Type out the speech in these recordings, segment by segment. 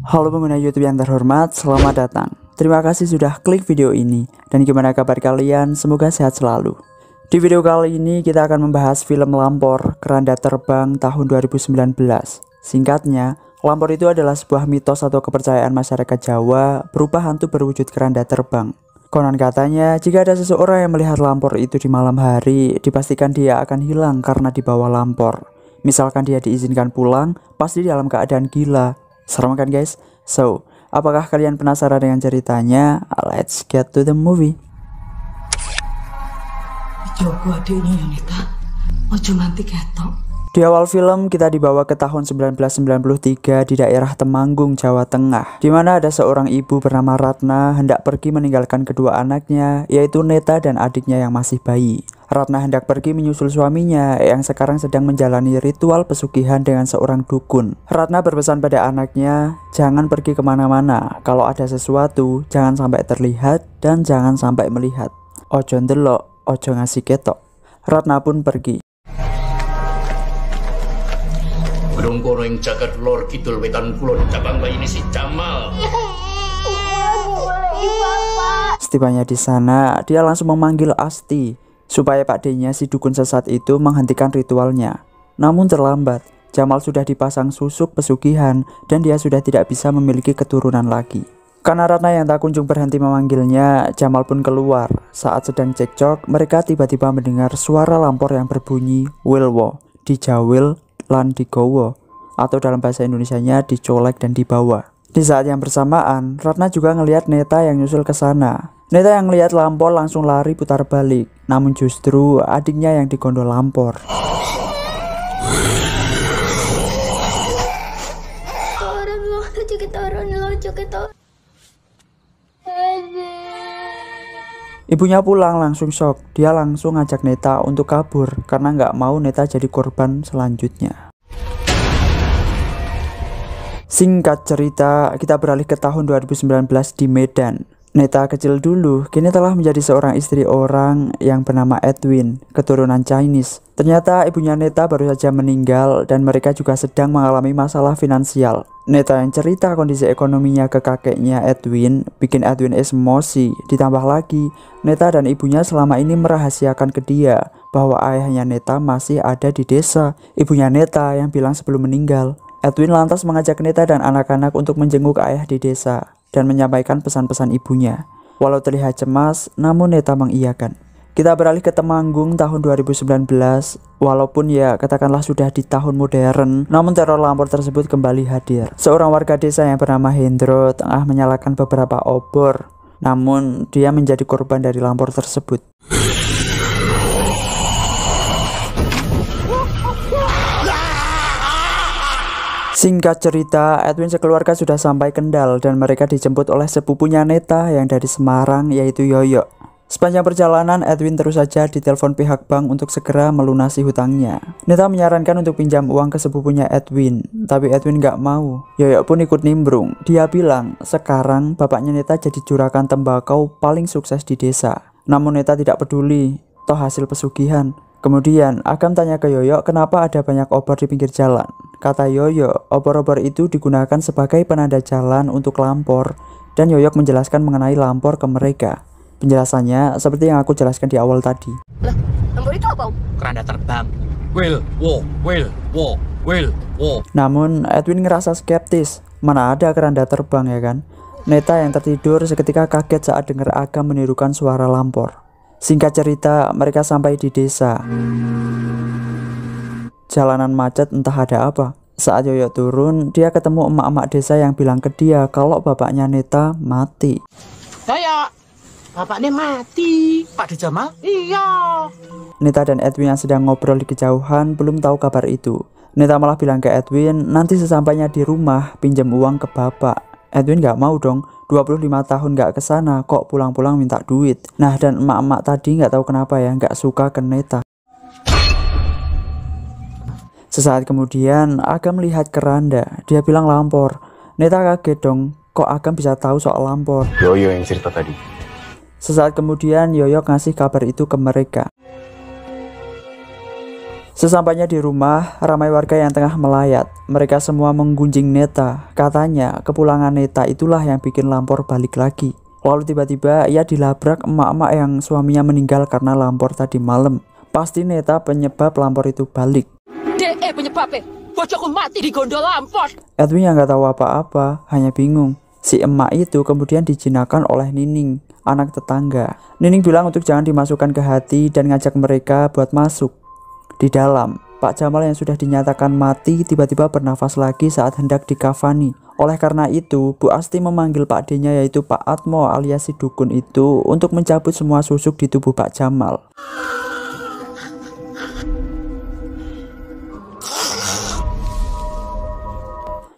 Halo pengguna YouTube yang terhormat, selamat datang. Terima kasih sudah klik video ini. Dan gimana kabar kalian? Semoga sehat selalu. Di video kali ini kita akan membahas film Lampor, Keranda Terbang tahun 2019. Singkatnya, Lampor itu adalah sebuah mitos atau kepercayaan masyarakat Jawa berupa hantu berwujud keranda terbang. Konon katanya, jika ada seseorang yang melihat Lampor itu di malam hari, dipastikan dia akan hilang karena dibawa Lampor. Misalkan dia diizinkan pulang, pasti dalam keadaan gila. Serem kan guys? So, apakah kalian penasaran dengan ceritanya? Let's get to the movie. Jogo adiknya Yunita, ojo nanti ketok. Di awal film kita dibawa ke tahun 1993 di daerah Temanggung, Jawa Tengah, di mana ada seorang ibu bernama Ratna hendak pergi meninggalkan kedua anaknya, yaitu Neta dan adiknya yang masih bayi. Ratna hendak pergi menyusul suaminya yang sekarang sedang menjalani ritual pesugihan dengan seorang dukun. Ratna berpesan pada anaknya, jangan pergi kemana-mana, kalau ada sesuatu jangan sampai terlihat dan jangan sampai melihat. Ojo ndelok, ojo ngasih ketok. Ratna pun pergi. Berungkono ing jagat lor kidul wetan kulon cabang bayi ini si Jamal. Setibanya di sana, dia langsung memanggil Asti supaya Pak D-nya si dukun sesat itu menghentikan ritualnya. Namun terlambat, Jamal sudah dipasang susuk pesugihan dan dia sudah tidak bisa memiliki keturunan lagi. Karena Ratna yang tak kunjung berhenti memanggilnya, Jamal pun keluar. Saat sedang cekcok, mereka tiba-tiba mendengar suara Lampor yang berbunyi Wilwo, dijawil, lan digowo, atau dalam bahasa Indonesianya dicolek dan dibawa. Di saat yang bersamaan, Ratna juga ngelihat Neta yang nyusul ke sana. Neta yang lihat Lampor langsung lari putar balik, namun justru adiknya yang digondol Lampor. Ibunya pulang langsung shock. Dia langsung ngajak Neta untuk kabur karena nggak mau Neta jadi korban selanjutnya. Singkat cerita, kita beralih ke tahun 2019 di Medan. Neta kecil dulu, kini telah menjadi seorang istri orang yang bernama Edwin, keturunan Chinese. Ternyata ibunya Neta baru saja meninggal dan mereka juga sedang mengalami masalah finansial. Neta yang cerita kondisi ekonominya ke kakeknya Edwin, bikin Edwin emosi. Ditambah lagi, Neta dan ibunya selama ini merahasiakan ke dia bahwa ayahnya Neta masih ada di desa. Ibunya Neta yang bilang sebelum meninggal. Edwin lantas mengajak Neta dan anak-anak untuk menjenguk ayah di desa dan menyampaikan pesan-pesan ibunya. Walau terlihat cemas, namun Neta mengiyakan. Kita beralih ke Temanggung tahun 2019. Walaupun ya katakanlah sudah di tahun modern, namun teror Lampor tersebut kembali hadir. Seorang warga desa yang bernama Hendro tengah menyalakan beberapa obor, namun dia menjadi korban dari Lampor tersebut. Singkat cerita, Edwin sekeluarga sudah sampai Kendal dan mereka dijemput oleh sepupunya Neta yang dari Semarang, yaitu Yoyo. Sepanjang perjalanan, Edwin terus saja ditelepon pihak bank untuk segera melunasi hutangnya. Neta menyarankan untuk pinjam uang ke sepupunya Edwin, tapi Edwin gak mau. Yoyo pun ikut nimbrung. Dia bilang, sekarang bapaknya Neta jadi juragan tembakau paling sukses di desa. Namun Neta tidak peduli, toh hasil pesugihan. Kemudian, Agam tanya ke Yoyo kenapa ada banyak obor di pinggir jalan. Kata Yoyo, obor-obor itu digunakan sebagai penanda jalan untuk Lampor, dan Yoyo menjelaskan mengenai Lampor ke mereka. Penjelasannya seperti yang aku jelaskan di awal tadi. Lah, Lampor itu apa? Keranda terbang. Will, wo. Namun, Edwin ngerasa skeptis. Mana ada keranda terbang ya kan? Neta yang tertidur seketika kaget saat dengar Agam menirukan suara Lampor. Singkat cerita, mereka sampai di desa. Jalanan macet entah ada apa. Saat Yoyo turun, dia ketemu emak-emak desa yang bilang ke dia kalau bapaknya Neta mati. Kayak bapaknya mati. Pak De Jamal? Iya. Neta dan Edwin yang sedang ngobrol di kejauhan belum tahu kabar itu. Neta malah bilang ke Edwin, nanti sesampainya di rumah pinjam uang ke bapak. Edwin gak mau dong, 25 tahun gak kesana kok pulang-pulang minta duit. Nah, dan emak-emak tadi gak tahu kenapa ya gak suka ke Neta. Sesaat kemudian Agam melihat keranda. Dia bilang Lampor. Neta kaget dong, kok Agam bisa tahu soal Lampor. Yoyo yang cerita tadi. Sesaat kemudian Yoyo ngasih kabar itu ke mereka. Sesampainya di rumah, ramai warga yang tengah melayat. Mereka semua menggunjing Neta. Katanya, kepulangan Neta itulah yang bikin Lampor balik lagi. Lalu tiba-tiba ia dilabrak emak-emak yang suaminya meninggal karena Lampor tadi malam. Pasti Neta penyebab Lampor itu balik. Penyebabnya, bojoku mati di gondol Lampor. Edwin yang gak tahu apa-apa, hanya bingung. Si emak itu kemudian dijinakan oleh Nining, anak tetangga. Nining bilang untuk jangan dimasukkan ke hati dan ngajak mereka buat masuk. Di dalam, Pak Jamal yang sudah dinyatakan mati tiba-tiba bernafas lagi saat hendak dikafani. Oleh karena itu, Bu Asti memanggil Pak D-nya yaitu Pak Atmo alias si dukun itu untuk mencabut semua susuk di tubuh Pak Jamal.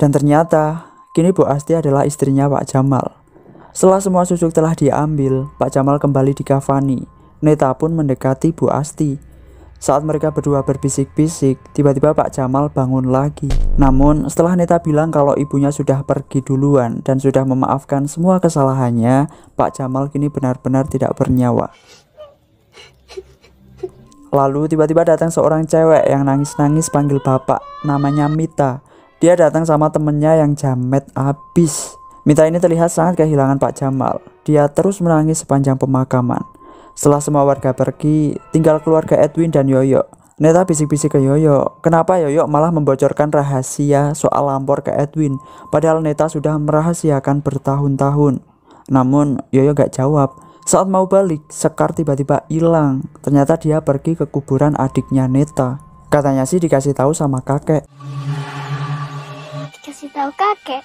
Dan ternyata, kini Bu Asti adalah istrinya Pak Jamal. Setelah semua susuk telah diambil, Pak Jamal kembali dikafani. Neta pun mendekati Bu Asti. Saat mereka berdua berbisik-bisik, tiba-tiba Pak Jamal bangun lagi. Namun, setelah Neta bilang kalau ibunya sudah pergi duluan dan sudah memaafkan semua kesalahannya, Pak Jamal kini benar-benar tidak bernyawa. Lalu tiba-tiba datang seorang cewek yang nangis-nangis panggil bapak, namanya Mita. Dia datang sama temennya yang jamet abis. Mita ini terlihat sangat kehilangan Pak Jamal. Dia terus menangis sepanjang pemakaman. Setelah semua warga pergi, tinggal keluarga Edwin dan Yoyo. Neta bisik-bisik ke Yoyo, kenapa Yoyo malah membocorkan rahasia soal Lampor ke Edwin, padahal Neta sudah merahasiakan bertahun-tahun. Namun Yoyo gak jawab. Saat mau balik, Sekar tiba-tiba hilang. Ternyata dia pergi ke kuburan adiknya Neta. Katanya sih dikasih tahu sama kakek. Dikasih tahu kakek.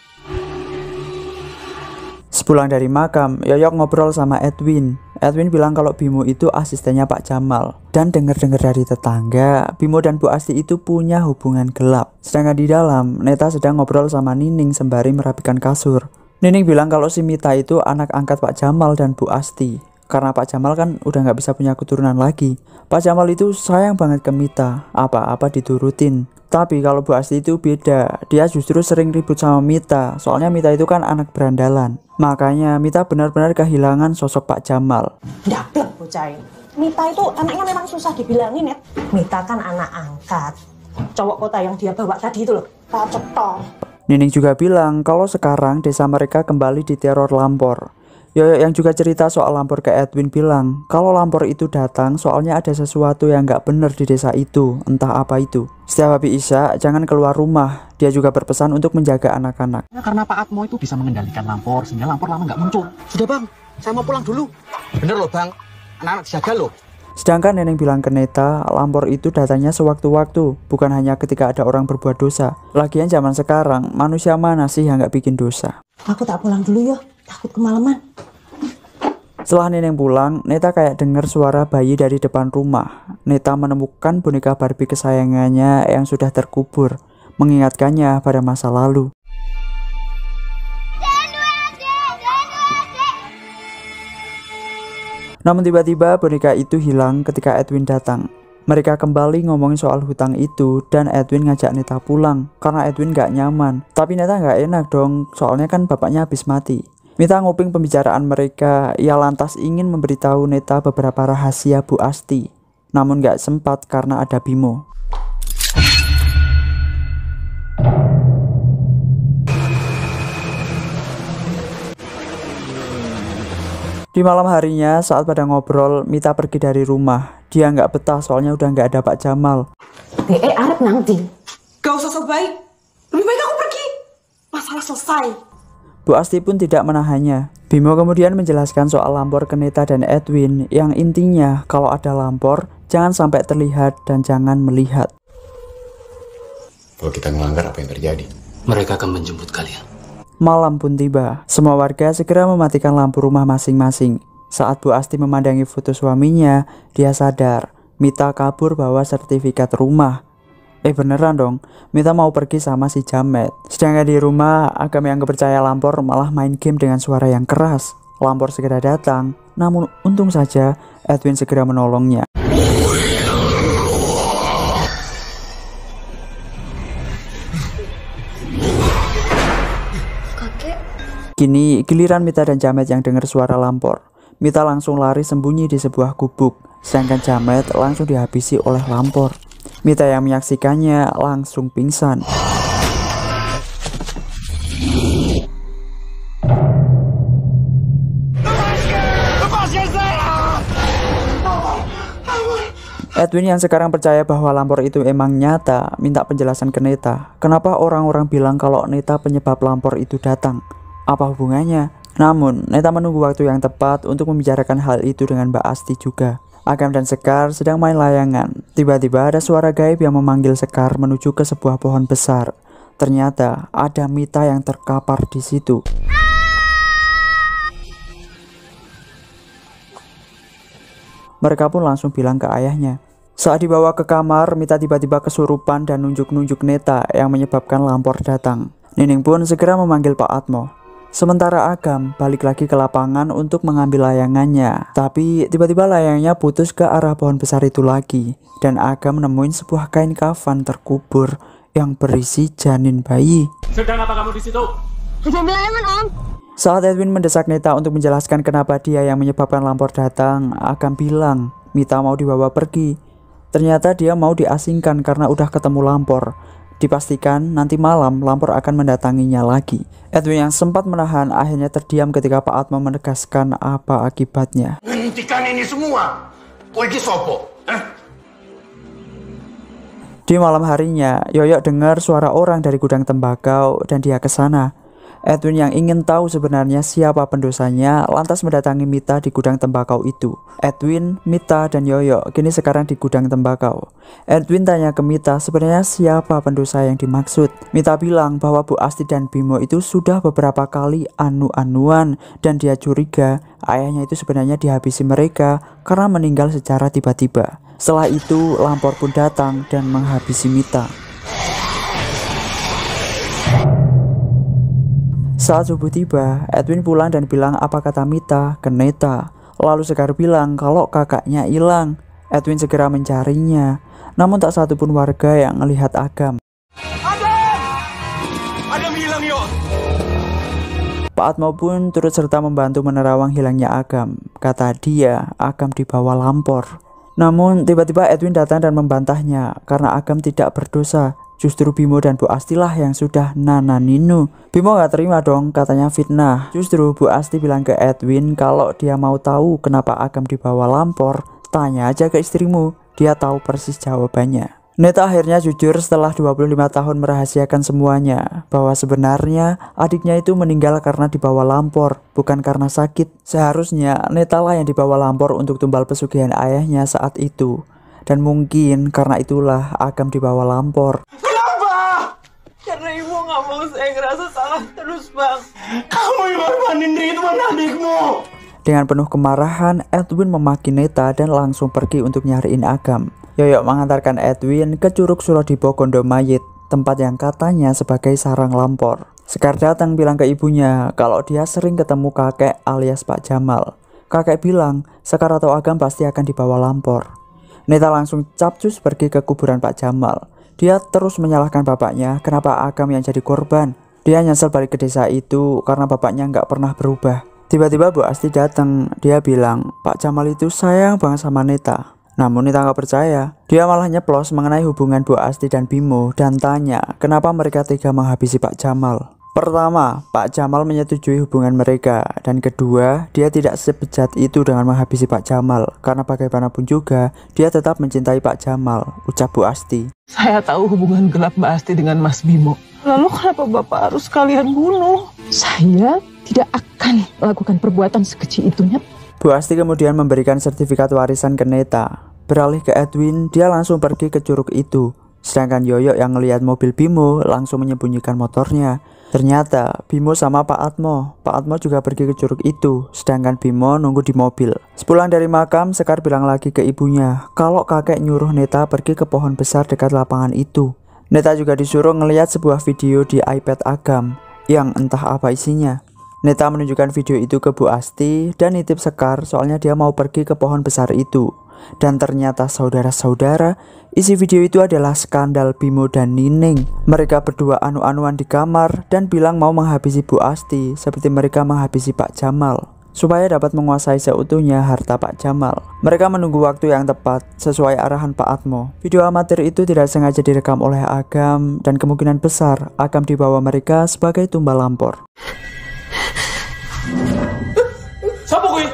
Sepulang dari makam, Yoyo ngobrol sama Edwin. Edwin bilang kalau Bimo itu asistennya Pak Jamal. Dan dengar-dengar dari tetangga, Bimo dan Bu Asti itu punya hubungan gelap. Sedangkan di dalam, Neta sedang ngobrol sama Nining sembari merapikan kasur. Nining bilang kalau si Mita itu anak angkat Pak Jamal dan Bu Asti. Karena Pak Jamal kan udah gak bisa punya keturunan lagi. Pak Jamal itu sayang banget ke Mita, apa-apa diturutin. Tapi kalau Bu Asti itu beda, dia justru sering ribut sama Mita. Soalnya Mita itu kan anak berandalan. Makanya Mita benar-benar kehilangan sosok Pak Jamal. Daplek bocah. Mita itu anaknya memang susah dibilangin ya. Mita kan anak angkat. Cowok kota yang dia bawa tadi itu loh, Pak Ceto. Nining juga bilang kalau sekarang desa mereka kembali diteror Lampor. Yoyo yang juga cerita soal Lampor ke Edwin bilang kalau Lampor itu datang soalnya ada sesuatu yang gak bener di desa itu, entah apa itu. Setiap habis Isya jangan keluar rumah. Dia juga berpesan untuk menjaga anak-anak. Karena Pak Atmo itu bisa mengendalikan Lampor, sehingga Lampor lama nggak muncul. Sudah bang, saya mau pulang dulu. Bener loh bang, anak-anak jaga loh. Sedangkan Neneng bilang ke Neta, Lampor itu datanya sewaktu-waktu, bukan hanya ketika ada orang berbuat dosa. Lagian zaman sekarang, manusia mana sih yang gak bikin dosa? Aku tak pulang dulu ya, takut kemalaman. Setelah Neneng pulang, Neta kayak dengar suara bayi dari depan rumah. Neta menemukan boneka Barbie kesayangannya yang sudah terkubur, mengingatkannya pada masa lalu. Namun tiba-tiba boneka itu hilang ketika Edwin datang. Mereka kembali ngomongin soal hutang itu dan Edwin ngajak Neta pulang karena Edwin gak nyaman. Tapi Neta gak enak dong, soalnya kan bapaknya habis mati. Mita nguping pembicaraan mereka, ia lantas ingin memberitahu Neta beberapa rahasia Bu Asti. Namun gak sempat karena ada Bimo. Di malam harinya saat pada ngobrol, Mita pergi dari rumah. Dia nggak betah soalnya udah nggak ada Pak Jamal. Arep nanti. Gak usah so baik. Lebih baik aku pergi. Masalah selesai. Bu Asti pun tidak menahannya. Bimo kemudian menjelaskan soal Lampor ke Neta dan Edwin yang intinya kalau ada Lampor jangan sampai terlihat dan jangan melihat. Kalau kita melanggar apa yang terjadi? Mereka akan menjemput kalian. Malam pun tiba, semua warga segera mematikan lampu rumah masing-masing. Saat Bu Asti memandangi foto suaminya, dia sadar Mita kabur bawa sertifikat rumah. Beneran dong, Mita mau pergi sama si Jamet. Sedangkan di rumah, Agam yang kepercaya Lampor malah main game dengan suara yang keras. Lampor segera datang, namun untung saja Edwin segera menolongnya. Kini giliran Mita dan Jamet yang dengar suara Lampor. Mita langsung lari sembunyi di sebuah gubuk, sedangkan Jamet langsung dihabisi oleh Lampor. Mita yang menyaksikannya langsung pingsan. Edwin yang sekarang percaya bahwa lampor itu emang nyata, minta penjelasan ke Neta. Kenapa orang-orang bilang kalau Neta penyebab lampor itu datang? Apa hubungannya? Namun, Neta menunggu waktu yang tepat untuk membicarakan hal itu dengan Mbak Asti juga. Agam dan Sekar sedang main layangan. Tiba-tiba ada suara gaib yang memanggil Sekar menuju ke sebuah pohon besar. Ternyata ada Mita yang terkapar di situ. Mereka pun langsung bilang ke ayahnya. Saat dibawa ke kamar, Mita tiba-tiba kesurupan dan nunjuk-nunjuk Neta yang menyebabkan lampor datang. Nining pun segera memanggil Pak Atmo. Sementara Agam balik lagi ke lapangan untuk mengambil layangannya. Tapi tiba-tiba layangnya putus ke arah pohon besar itu lagi. Dan Agam nemuin sebuah kain kafan terkubur yang berisi janin bayi. Sedang apa kamu di situ? Ambil layangan, Om. Saat Edwin mendesak Neta untuk menjelaskan kenapa dia yang menyebabkan lampor datang, Agam bilang Mita mau dibawa pergi. Ternyata dia mau diasingkan karena udah ketemu lampor. Dipastikan nanti malam lampor akan mendatanginya lagi. Edwin yang sempat menahan akhirnya terdiam ketika Pak Atmo menegaskan apa akibatnya. Hentikan ini semua. Kowe iki sopo? Di malam harinya, Yoyok dengar suara orang dari gudang tembakau dan dia ke sana. Edwin yang ingin tahu sebenarnya siapa pendosanya lantas mendatangi Mita di gudang tembakau itu. Edwin, Mita, dan Yoyok kini sekarang di gudang tembakau. Edwin tanya ke Mita sebenarnya siapa pendosa yang dimaksud. Mita bilang bahwa Bu Asti dan Bimo itu sudah beberapa kali anu-anuan dan dia curiga ayahnya itu sebenarnya dihabisi mereka karena meninggal secara tiba-tiba. Setelah itu lampor pun datang dan menghabisi Mita. Saat subuh tiba, Edwin pulang dan bilang apa kata Mita ke Neta. Lalu Sekar bilang kalau kakaknya hilang. Edwin segera mencarinya, namun tak satu pun warga yang melihat Agam. Agam hilang, yo. Pak Atmo pun turut serta membantu menerawang hilangnya Agam. Kata dia, Agam dibawa lampor. Namun tiba-tiba Edwin datang dan membantahnya karena Agam tidak berdosa. Justru Bimo dan Bu Asti lah yang sudah nananinu. Bimo gak terima dong, katanya fitnah. Justru Bu Asti bilang ke Edwin kalau dia mau tahu kenapa Agam dibawa lampor, tanya aja ke istrimu, dia tahu persis jawabannya. Neta akhirnya jujur setelah 25 tahun merahasiakan semuanya, bahwa sebenarnya adiknya itu meninggal karena dibawa lampor, bukan karena sakit. Seharusnya Neta lah yang dibawa lampor untuk tumbal pesugihan ayahnya saat itu. Dan mungkin karena itulah Agam dibawa lampor. Karena ibu nggak mau saya ngerasa salah terus, Bang. Kamu yang ngorbanin Ridwan adikmu. Dengan penuh kemarahan, Edwin memaki Neta dan langsung pergi untuk nyariin Agam. Yoyok mengantarkan Edwin ke Curug Surodipo Gondomayit, tempat yang katanya sebagai sarang lampor. Sekar datang bilang ke ibunya kalau dia sering ketemu kakek alias Pak Jamal. Kakek bilang Sekar atau Agam pasti akan dibawa lampor. Neta langsung capcus pergi ke kuburan Pak Jamal. Dia terus menyalahkan bapaknya kenapa Agam yang jadi korban. Dia nyesel balik ke desa itu karena bapaknya nggak pernah berubah. Tiba-tiba Bu Asti datang. Dia bilang Pak Jamal itu sayang banget sama Neta. Namun Neta nggak percaya. Dia malah nyeplos mengenai hubungan Bu Asti dan Bimo dan tanya kenapa mereka tega menghabisi Pak Jamal. Pertama, Pak Jamal menyetujui hubungan mereka, dan kedua, dia tidak sebejat itu dengan menghabisi Pak Jamal, karena bagaimanapun juga, dia tetap mencintai Pak Jamal, ucap Bu Asti. Saya tahu hubungan gelap Mbak Asti dengan Mas Bimo. Lalu kenapa Bapak harus kalian bunuh? Saya tidak akan melakukan perbuatan sekeji itunya. Bu Asti kemudian memberikan sertifikat warisan ke Neta. Beralih ke Edwin, dia langsung pergi ke curug itu. Sedangkan Yoyok yang ngelihat mobil Bimo langsung menyembunyikan motornya. Ternyata Bimo sama Pak Atmo. Pak Atmo juga pergi ke curug itu, sedangkan Bimo nunggu di mobil. Sepulang dari makam, Sekar bilang lagi ke ibunya kalau kakek nyuruh Neta pergi ke pohon besar dekat lapangan itu. Neta juga disuruh ngelihat sebuah video di iPad Agam yang entah apa isinya. Neta menunjukkan video itu ke Bu Asti dan nitip Sekar soalnya dia mau pergi ke pohon besar itu. Dan ternyata saudara-saudara, isi video itu adalah skandal Bimo dan Nining. Mereka berdua anu-anuan di kamar dan bilang mau menghabisi Bu Asti seperti mereka menghabisi Pak Jamal. supaya dapat menguasai seutuhnya harta Pak Jamal. Mereka menunggu waktu yang tepat sesuai arahan Pak Atmo. Video amatir itu tidak sengaja direkam oleh Agam dan kemungkinan besar Agam dibawa mereka sebagai tumbal lampor. Siapa gue?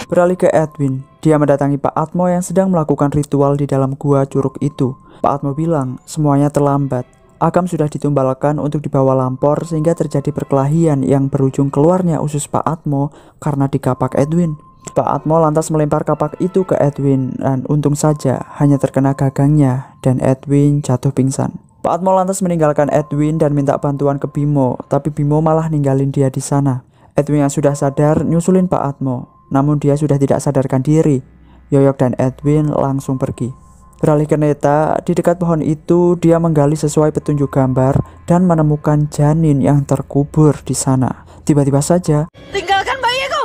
Beralih ke Edwin, dia mendatangi Pak Atmo yang sedang melakukan ritual di dalam gua curug itu. Pak Atmo bilang semuanya terlambat. Agam sudah ditumbalkan untuk dibawa lampor sehingga terjadi perkelahian yang berujung keluarnya usus Pak Atmo karena dikapak Edwin. Pak Atmo lantas melempar kapak itu ke Edwin dan untung saja hanya terkena gagangnya dan Edwin jatuh pingsan. Pak Atmo lantas meninggalkan Edwin dan minta bantuan ke Bimo, tapi Bimo malah ninggalin dia di sana. Edwin yang sudah sadar nyusulin Pak Atmo. Namun dia sudah tidak sadarkan diri. Yoyok dan Edwin langsung pergi. Beralih ke Neta, di dekat pohon itu dia menggali sesuai petunjuk gambar dan menemukan janin yang terkubur di sana. Tiba-tiba saja, Tinggalkan bayiku!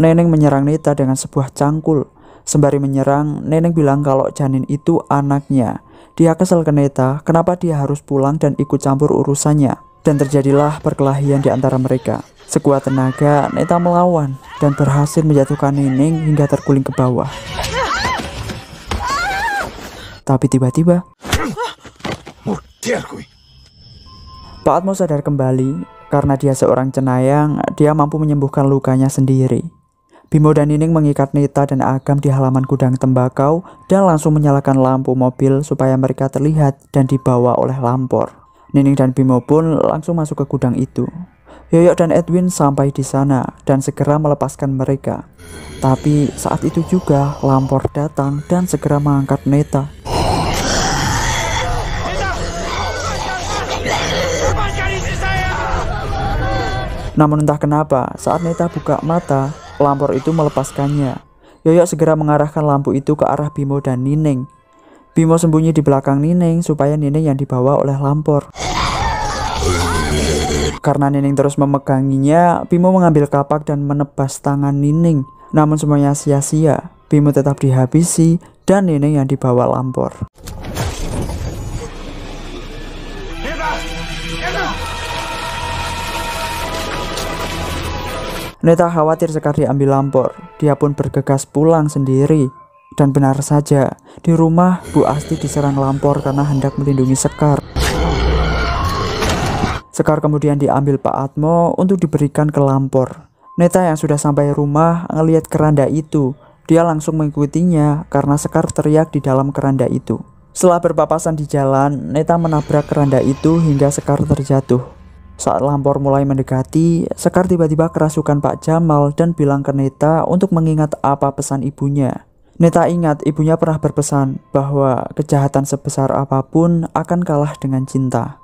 Neneng menyerang Neta dengan sebuah cangkul. Sembari menyerang, Neneng bilang kalau janin itu anaknya. Dia kesal ke Neta, kenapa dia harus pulang dan ikut campur urusannya. Dan terjadilah perkelahian di antara mereka. Sekuat tenaga, Neta melawan dan berhasil menjatuhkan Neneng hingga terguling ke bawah. Tapi tiba-tiba, Pak Atmo sadar kembali. Karena dia seorang cenayang, dia mampu menyembuhkan lukanya sendiri. Bimo dan Nining mengikat Neta dan Agam di halaman gudang tembakau dan langsung menyalakan lampu mobil supaya mereka terlihat dan dibawa oleh lampor. Nining dan Bimo pun langsung masuk ke gudang itu. Yoyok dan Edwin sampai di sana dan segera melepaskan mereka. Tapi saat itu juga lampor datang dan segera mengangkat Neta. Namun entah kenapa saat Neta buka mata, lampor itu melepaskannya. Yoyok segera mengarahkan lampu itu ke arah Bimo dan Nining. Bimo sembunyi di belakang Nining supaya Nining yang dibawa oleh lampor. Karena Nining terus memeganginya, Bimo mengambil kapak dan menebas tangan Nining. Namun semuanya sia-sia. Bimo tetap dihabisi dan Nining yang dibawa lampor. Neta khawatir Sekar diambil lampor. Dia pun bergegas pulang sendiri. Dan benar saja, di rumah Bu Asti diserang lampor karena hendak melindungi Sekar. Sekar kemudian diambil Pak Atmo untuk diberikan ke lampor. Neta yang sudah sampai rumah ngelihat keranda itu. Dia langsung mengikutinya karena Sekar teriak di dalam keranda itu. Setelah berpapasan di jalan, Neta menabrak keranda itu hingga Sekar terjatuh. Saat lampor mulai mendekati, Sekar tiba-tiba kerasukan Pak Jamal dan bilang ke Neta untuk mengingat apa pesan ibunya. Neta ingat ibunya pernah berpesan bahwa kejahatan sebesar apapun akan kalah dengan cinta.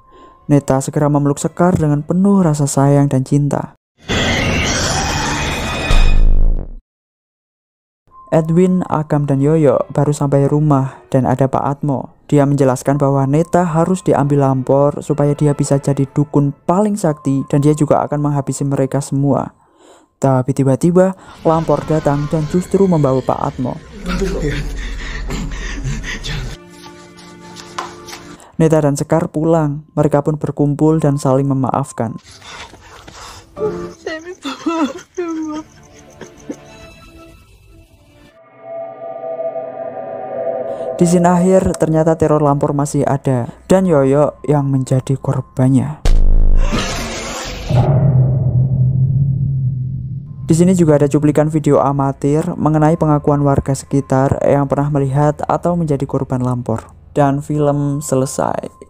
Neta segera memeluk Sekar dengan penuh rasa sayang dan cinta. Edwin, Agam, dan Yoyo baru sampai rumah dan ada Pak Atmo. Dia menjelaskan bahwa Neta harus diambil lampor supaya dia bisa jadi dukun paling sakti dan dia juga akan menghabisi mereka semua. Tapi tiba-tiba lampor datang dan justru membawa Pak Atmo. Neta dan Sekar pulang, mereka pun berkumpul dan saling memaafkan. Saya minta maaf ya, Ma. Di scene akhir ternyata teror lampor masih ada dan Yoyo yang menjadi korbannya. Di sini juga ada cuplikan video amatir mengenai pengakuan warga sekitar yang pernah melihat atau menjadi korban lampor. Dan film selesai.